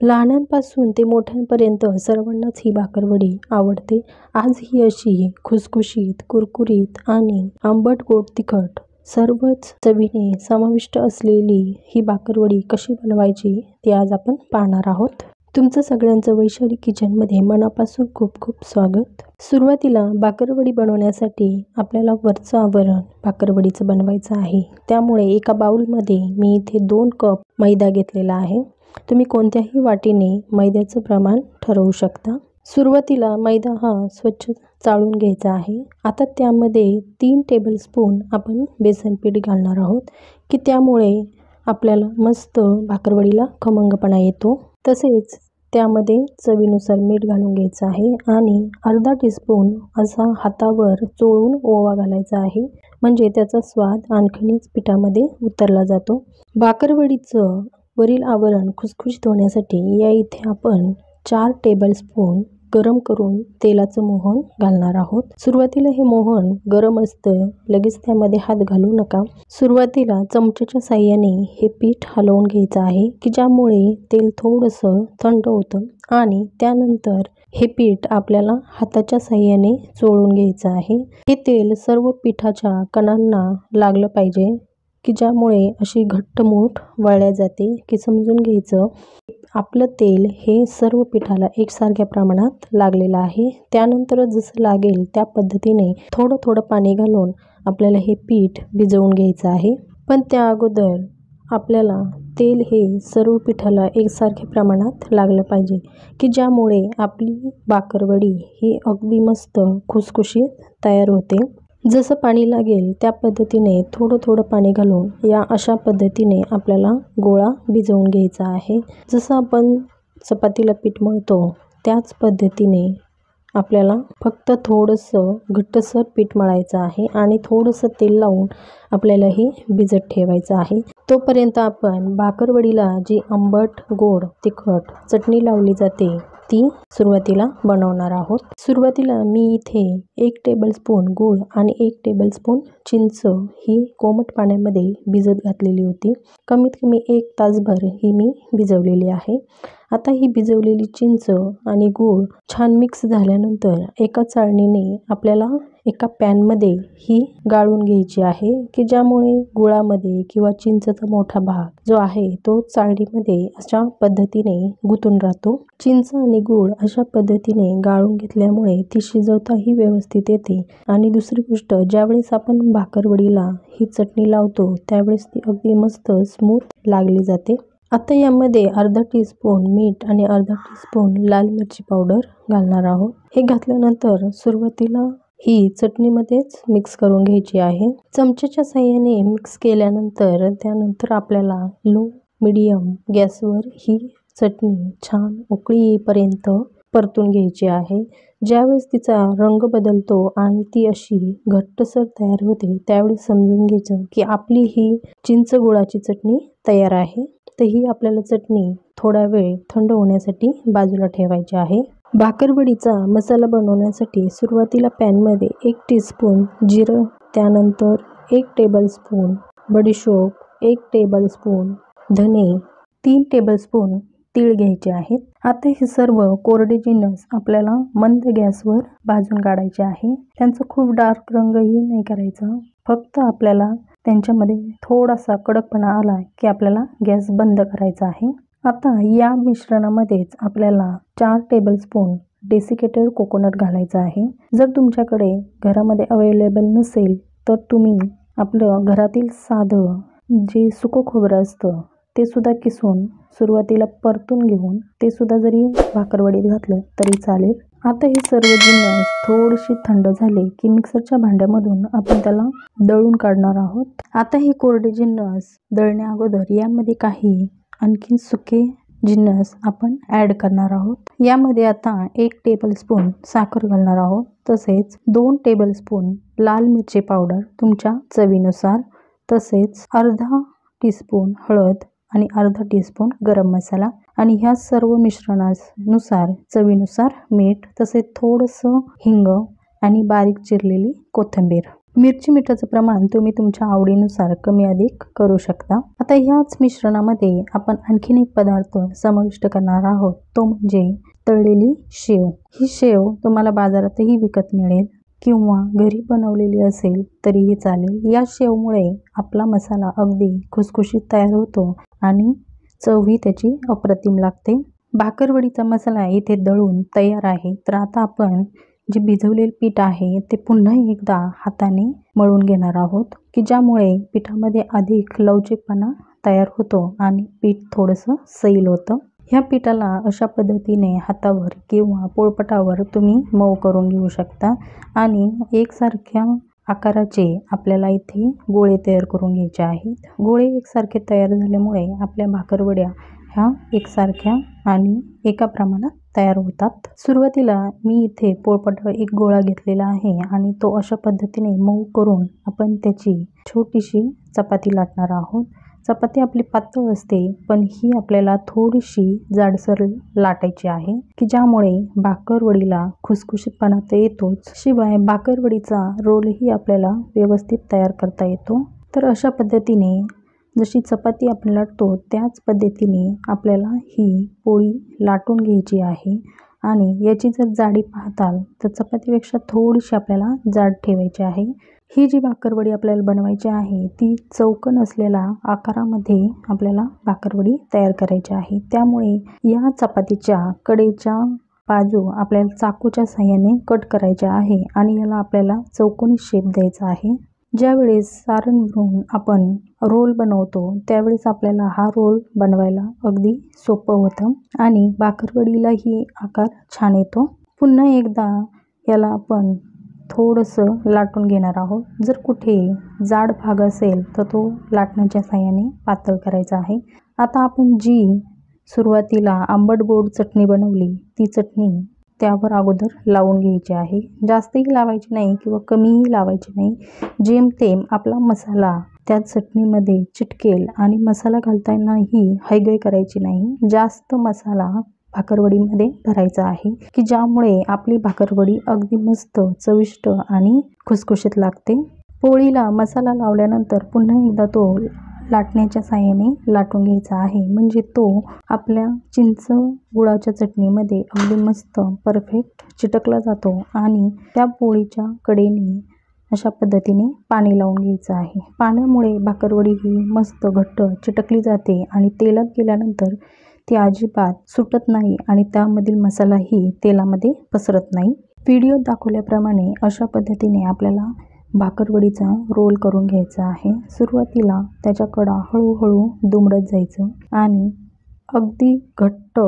लहानांपासून ते मोठ्यांपर्यंत सर्वांनाच ही भाकरवडी आवडते। आज ही अशी खुसखुशीत, कुरकुरीत आणि आंबट गोड तिखट सर्वच चवीने समाविष्ट असलेली ही भाकरवडी कशी बनवायची ते आज आपण पाहणार आहोत। तुमचं सगळ्यांचं वैशाली किचनमध्ये मनापासून खूप खूप स्वागत। सुरुवातीला भाकरवडी बनवण्यासाठी आपल्याला वरचं आवरण भाकरवडीचं बनवायचं आहे। त्यामुळे एका बाउलमध्ये मी इथे 2 कप मैदा घेतलेला आहे। तुम्ही कोणत्याही वाटीने मैद्याचं प्रमाण ठरवू शकता। सुरुवातीला मैदा हा स्वच्छ चाळून घ्यायचा आहे। आता त्यामध्ये 3 टेबलस्पून आपण बेसन पीठ घालणार आहोत की त्यामुळे आपल्याला मस्त भाकरवडीला खमंगपणा येतो। तसेच त्यामध्ये चवीनुसार मीठ घालून घ्यायचं आहे आणि अर्धा टीस्पून असा हातावर चोळून ओवा घालायचा आहे, म्हणजे त्याचा स्वाद आणखीनच पिठामध्ये उतरला जातो। भाकरवडीचं वरील आवरण खुसखुशीत होण्यासाठी या इथे आपण 4 टेबलस्पून गरम करून तेलाचं मोहन घालणार आहोत। सुरुवातीला हे मोहन गरम असतं, लगेच त्यामध्ये हात घालू नका। सुरुवातीला चमच्याच्या साहाय्याने हे पीठ हलवून घ्यायचं आहे की ज्यामुळे तेल थोडंसं थंड होतं आणि त्यानंतर हे पीठ आपल्याला हाताच्या साहाय्याने चोळून घ्यायचं आहे। हे तेल सर्व पिठाच्या कणांना लागलं पाहिजे की ज्यामुळे अशी घट्टमूठ वळल्या जाते की समजून घ्यायचं आपलं तेल हे सर्व पिठाला एकसारख्या प्रमाणात लागलेलं आहे। त्यानंतर जसं लागेल त्या पद्धतीने थोडं थोडं पाणी घालून आपल्याला हे पीठ भिजवून घ्यायचं आहे। पण त्या अगोदर आपल्याला तेल हे सर्व पिठाला एकसारख्या प्रमाणात लागलं पाहिजे की ज्यामुळे आपली भाकरवडी ही अगदी मस्त खुसखुशीत तयार होते। जसं पाणी लागेल त्या पद्धतीने थोडं थोडं पाणी घालून या अशा पद्धतीने आपल्याला गोळा भिजवून घ्यायचा आहे। जसं आपण चपातीला पीठ मळतो त्याच पद्धतीने आपल्याला फक्त थोडंसं घट्टसर पीठ मळायचं आहे आणि थोडंसं तेल लावून आपल्याला हे भिजत ठेवायचं आहे। तोपर्यंत आपण भाकरवडीला जी आंबट गोड तिखट चटणी लावली जाते ती सुरुवातीला बनवणार आहोत। सुरुवातीला मी इथे 1 टेबलस्पून गूळ आणि 1 टेबलस्पून चिंच ही कोमट पाण्यामध्ये भिजत घातलेली होती। कमीत कमी 1 तासभर ही मी भिजवलेली आहे। आता ही भिजवलेली चिंच आणि गूळ छान मिक्स झाल्यानंतर एका चाळणीने आपल्याला एका पॅनमध्ये ही गाळून घ्यायची आहे की ज्यामुळे गुळामध्ये किंवा चिंचचा मोठा भाग जो आहे तो चाळणीमध्ये अशा पद्धतीने गुंतून राहतो। चिंच आणि गूळ अशा पद्धतीने गाळून घेतल्यामुळे ती शिजवताही व्यवस्थित येते आणि दुसरी गोष्ट ज्यावेळेस आपण भाकरवडीला ही चटणी लावतो त्यावेळेस ती अगदी मस्त स्मूथ लागली जाते। आता यामध्ये अर्धा टीस्पून मीठ आणि अर्धा टीस्पून लाल मिरची पावडर घालणार आहोत। हे घातल्यानंतर सुरुवातीला ही चटणीमध्येच मिक्स करून घ्यायची आहे। चमच्याच्या साहाय्याने मिक्स केल्यानंतर त्यानंतर आपल्याला लो मीडियम गॅसवर ही चटणी छान उकळी येईपर्यंत परतून घ्यायची आहे। ज्यावेळेस तिचा रंग बदलतो आणि ती अशी घट्टसर तयार होते त्यावेळी समजून घ्यायचं की आपली ही चिंच गुळाची चटणी तयार आहे। तर ही आपल्याला चटणी थोडा वेळ थंड होण्यासाठी बाजूला ठेवायची आहे। भाकरवडीचा मसाला बनवण्यासाठी सुरुवातीला पॅनमध्ये 1 टीस्पून जिरं, त्यानंतर 1 टेबलस्पून बडीशोप, 1 टेबलस्पून धने, 3 टेबलस्पून तीळ घ्यायचे आहेत। आता हे सर्व कोरडे जिन्नस आपल्याला मंद गॅसवर भाजून काढायचे आहे। त्यांचा खूप डार्क रंगही नाही करायचा, फक्त आपल्याला त्यांच्यामध्ये थोडासा कडकपणा आला की आपल्याला गॅस बंद करायचा आहे। आता या मिश्रणामध्येच आपल्याला 4 टेबलस्पून डेसिकेटेड कोकोनट घालायचं आहे। जर तुमच्याकडे घरामध्ये अवेलेबल नसेल तर तुम्ही आपलं घरातील साधं जे सुकं खोबरं असतं ते सुद्धा किसून सुरुवातीला परतून घेऊन ते सुद्धा जरी भाकरवडीत घातलं तरी चालेल। आता हे सर्व जिन्नस थोडेसे थंड झाले की मिक्सरच्या भांड्यामधून आपण त्याला दळून काढणार आहोत। आता हे कोरडे जिन्नस दळण्या अगोदर यामध्ये काही आणखीन सुके जिन्नस आपण ॲड करणार आहोत। यामध्ये आता 1 टेबलस्पून साखर घालणार आहोत, तसेच 2 टेबलस्पून लाल मिरची पावडर तुमच्या चवीनुसार, तसेच अर्धा टीस्पून हळद आणि अर्धा टीस्पून गरम मसाला आणि ह्या सर्व मिश्रणानुसार चवीनुसार मीठ, तसेच थोडंसं हिंग आणि बारीक चिरलेली कोथिंबीर। मिरची मिठाचं प्रमाण तुम्ही तुमच्या आवडीनुसार कमी अधिक करू शकता। आता ह्याच मिश्रणामध्ये आपण आणखीन एक पदार्थ समाविष्ट करणार आहोत, तो म्हणजे तळलेली शेव। ही शेव तुम्हाला बाजारातही विकत मिळेल किंवा घरी बनवलेली असेल तरीही चालेल। या शेवमुळे आपला मसाला अगदी खुसखुशीत तयार होतो आणि चवही त्याची अप्रतिम लागते। भाकरवडीचा मसाला इथे दळून तयार आहे। तर आता आपण जे भिजवलेले पीठ आहे ते पुन्हा एकदा हाताने मळून घेणार आहोत, की ज्यामुळे पिठामध्ये अधिक लवचिकपणा तयार होतो आणि पीठ थोडंसं सैल होतं। ह्या पिठाला अशा पद्धतीने हातावर किंवा पोळपाटावर तुम्ही मऊ करून घेऊ शकता आणि एकसारख्या आकाराचे आपल्याला इथे गोळे तयार करून घ्यायचे आहेत। गोळे एकसारखे तयार झाल्यामुळे आपल्या भाकरवड्या ह्या एकसारख्या आणि एका प्रमाणात तयार होतात। सुरुवातीला मी इथे पोळपाटावर एक गोळा घेतलेला आहे आणि तो अशा पद्धतीने मऊ करून आपण त्याची छोटीशी चपाती लाटणार आहोत। चपाती आपली पातळ असते, पण ही आपल्याला थोडीशी जाडसर लाटायची आहे, की ज्यामुळे भाकरवडीला खुसखुशीतपणा तर येतोच, शिवाय भाकरवडीचा रोलही आपल्याला व्यवस्थित तयार करता येतो। तर अशा पद्धतीने जशी चपाती आपण लाटतो त्याच पद्धतीने आपल्याला ही पोळी लाटून घ्यायची आहे आणि याची जर जाडी पाहताल तर चपातीपेक्षा थोडीशी आपल्याला जाड ठेवायची आहे। ही जी भाकरवडी आपल्याला बनवायची आहे ती चौकोन असलेल्या आकारामध्ये आपल्याला भाकरवडी तयार करायची आहे। त्यामुळे या चपातीच्या कडेच्या बाजू आपल्याला चाकूच्या साहाय्याने कट करायच्या आहे आणि याला आपल्याला चौकोनी शेप द्यायचा आहे। ज्यावेळेस सारण भरून आपण रोल बनवतो त्यावेळेस आपल्याला हा रोल बनवायला अगदी सोपं होतं आणि भाकरवडीलाही आकार छान येतो। पुन्हा एकदा याला आपण थोडंसं लाटून घेणार आहोत। जर कुठे जाड भाग असेल तर तो लाटण्याच्या साहाय्याने पातळ करायचा आहे। आता आपण जी सुरुवातीला आंबट गोड चटणी बनवली ती चटणी त्यावर अगोदर लावून घ्यायची आहे। जास्तही लावायची नाही किंवा कमीही लावायची नाही, जेमतेम आपला मसाला त्या चटणीमध्ये चिटकेल आणि मसाला घालतानाही हैगय करायची नाही। जास्त मसाला भाकरवडीमध्ये भरायचा आहे, की ज्यामुळे आपली भाकरवडी अगदी मस्त चविष्ट आणि खुसखुशीत लागते। पोळीला मसाला लावल्यानंतर पुन्हा एकदा तो लाटण्याच्या साहाय्याने लाटून घ्यायचा आहे, म्हणजे तो आपल्या चिंच गुळाच्या चटणीमध्ये अगदी मस्त परफेक्ट चिटकला जातो आणि त्या पोळीच्या कडेने अशा पद्धतीने पाणी लावून घ्यायचं आहे। पाण्यामुळे भाकरवडी ही मस्त घट्ट चिटकली जाते आणि तेलात गेल्यानंतर ती अजिबात सुटत नाही आणि त्यामधील मसालाही तेलामध्ये पसरत नाही। व्हिडिओत दाखवल्याप्रमाणे अशा पद्धतीने आपल्याला भाकरवडीचा रोल करून घ्यायचा आहे। सुरुवातीला त्याच्याकडं हळूहळू दुमडत जायचं आणि अगदी घट्ट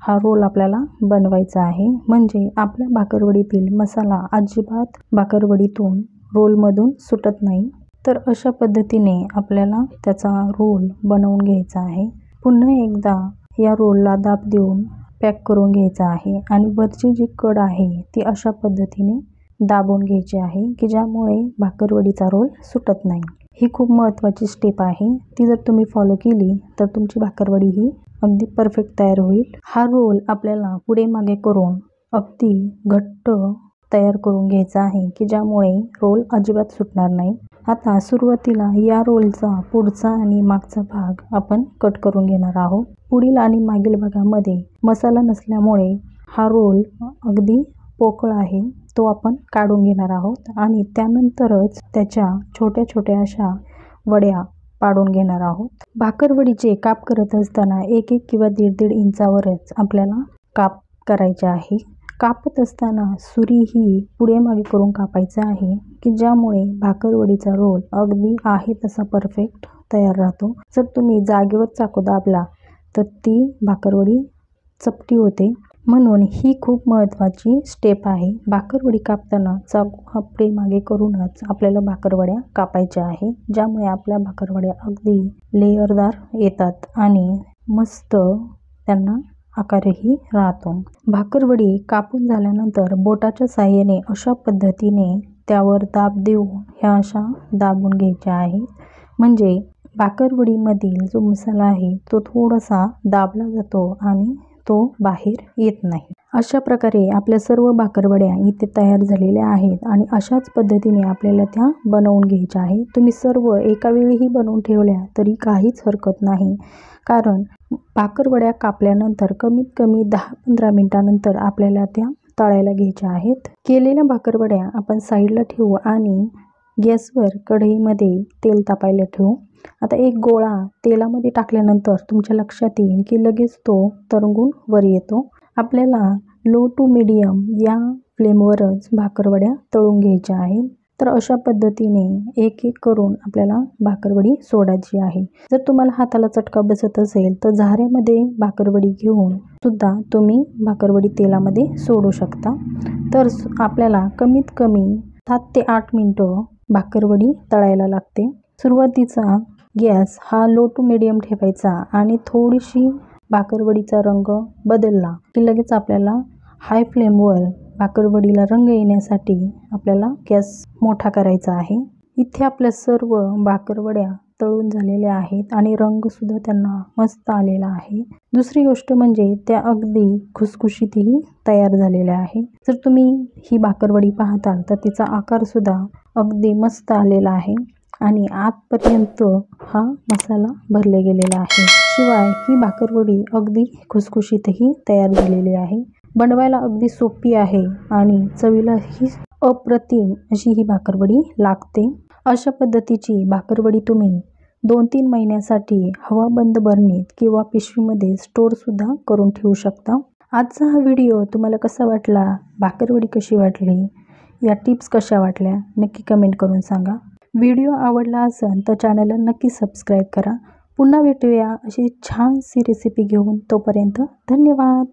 हा रोल आपल्याला बनवायचा आहे, म्हणजे आपल्या भाकरवडीतील मसाला अजिबात भाकरवडीतून रोलमधून सुटत नाही। तर अशा पद्धतीने आपल्याला त्याचा रोल बनवून घ्यायचा आहे। पुन्हा एकदा या रोलला दाब देऊन पॅक करून घ्यायचा आहे आणि वरची जी कड आहे ती अशा पद्धतीने दाबून घ्यायची आहे, की ज्यामुळे भाकरवडीचा रोल सुटत नाही। ही खूप महत्त्वाची स्टेप आहे, ती जर तुम्ही फॉलो केली तर तुमची भाकरवडी ही अगदी परफेक्ट तयार होईल। हा रोल आपल्याला पुढे मागे करून अगदी घट्ट तयार करून घ्यायचा आहे, की ज्यामुळे रोल अजिबात सुटणार नाही। आता सुरुवातीला या रोलचा पुढचा आणि मागचा भाग आपण कट करून घेणार आहोत। पुढील आणि मागील भागामध्ये मसाला नसल्यामुळे हा रोल अगदी पोकळ आहे, तो आपण काढून घेणार आहोत आणि त्यानंतरच त्याच्या छोट्या छोट्या अशा वड्या पाडून घेणार आहोत। भाकरवडीचे काप करत असताना 1-1 किंवा 1.5 इंचावरच आपल्याला काप करायचे आहे। कापत असताना सुरी ही पुढे मागे करून कापायचं आहे, की ज्यामुळे भाकरवडीचा रोल अगदी आहे तसा परफेक्ट तयार राहतो। जर तुम्ही जागेवर चाकू दाबला तर ती भाकरवडी चपटी होते, म्हणून ही खूप महत्त्वाची स्टेप आहे। भाकरवडी कापताना चाकू पुढे मागे करूनच आपल्याला भाकरवड्या कापायच्या आहे, ज्यामुळे आपल्या भाकरवड्या अगदी लेयरदार येतात आणि मस्त त्यांना आकारही राहतो। भाकरवडी कापून झाल्यानंतर बोटाच्या साहाय्याने अशा पद्धतीने त्यावर दाब देऊन ह्या अशा दाबून घ्यायच्या आहेत, म्हणजे भाकरवडीमधील जो मसाला आहे तो थोडासा दाबला जातो आणि तो बाहेर येत नाही। अशा प्रकारे आपल्या सर्व भाकरवड्या इथे तयार झालेल्या आहेत आणि अशाच पद्धतीने आपल्याला त्या बनवून घ्यायच्या आहे। तुम्ही सर्व एका वेळीही बनवून ठेवल्या तरी काहीच हरकत नाही, कारण भाकरवड्या कापल्यानंतर कमीत कमी 10-15 मिनिटानंतर आपल्याला त्या तळायला घ्यायच्या आहेत। केलेल्या भाकरवड्या आपण साईडला ठेवू आणि गॅसवर कढईमध्ये तेल तापायला ठेवू। आता एक गोळा तेलामध्ये टाकल्यानंतर तुमच्या लक्षात येईल की लगेच तो तरंगून वर येतो। आपल्याला लो टू मीडियम या फ्लेमवरच भाकरवड्या तळून घ्यायच्या आहेत। तर अशा पद्धतीने एक एक करून आपल्याला भाकरवडी सोडायची आहे। जर तुम्हाला हाताला चटका बसत असेल तर झाऱ्यामध्ये भाकरवडी घेऊन सुद्धा तुम्ही भाकरवडी तेलामध्ये सोडू शकता। तर आपल्याला कमीत कमी 7 ते 8 मिनिटं भाकरवडी तळायला लागते। सुरुवातीचा गॅस हा लो टू मीडियम ठेवायचा आणि थोडीशी भाकरवडीचा रंग बदलला की लगेच आपल्याला हाय फ्लेमवर भाकरवडीला रंग येण्यासाठी आपल्याला गॅस मोठा करायचा आहे। इथे आपल्या सर्व भाकरवड्या तळून झालेल्या आहेत आणि रंगसुद्धा त्यांना मस्त आलेला आहे। दुसरी गोष्ट म्हणजे त्या अगदी खुसखुशीतही तयार झालेल्या आहे। जर तुम्ही ही भाकरवडी पाहताल तर तिचा आकारसुद्धा अगदी मस्त आलेला आहे आणि आतपर्यंत हा मसाला भरले गेलेला आहे। शिवाय ही भाकरवडी अगदी खुसखुशीतही तयार झालेली आहे। बनवायला अगदी सोपी आहे आणि चवीलाही अप्रतिम अशी ही भाकरवडी लागते। अशा पद्धतीची भाकरवडी तुम्ही 2-3 महिन्यासाठी हवाबंद बरणीत किंवा पिशवीमध्ये स्टोअरसुद्धा करून ठेवू शकता। आजचा हा व्हिडिओ तुम्हाला कसा वाटला, भाकरवडी कशी वाटली, या टिप्स कशा वाटल्या नक्की कमेंट करून सांगा। व्हिडिओ आवडला असेल तर चॅनलला नक्की सबस्क्राईब करा। पुन्हा भेटूया अशी छानशी रेसिपी घेऊन, तोपर्यंत धन्यवाद।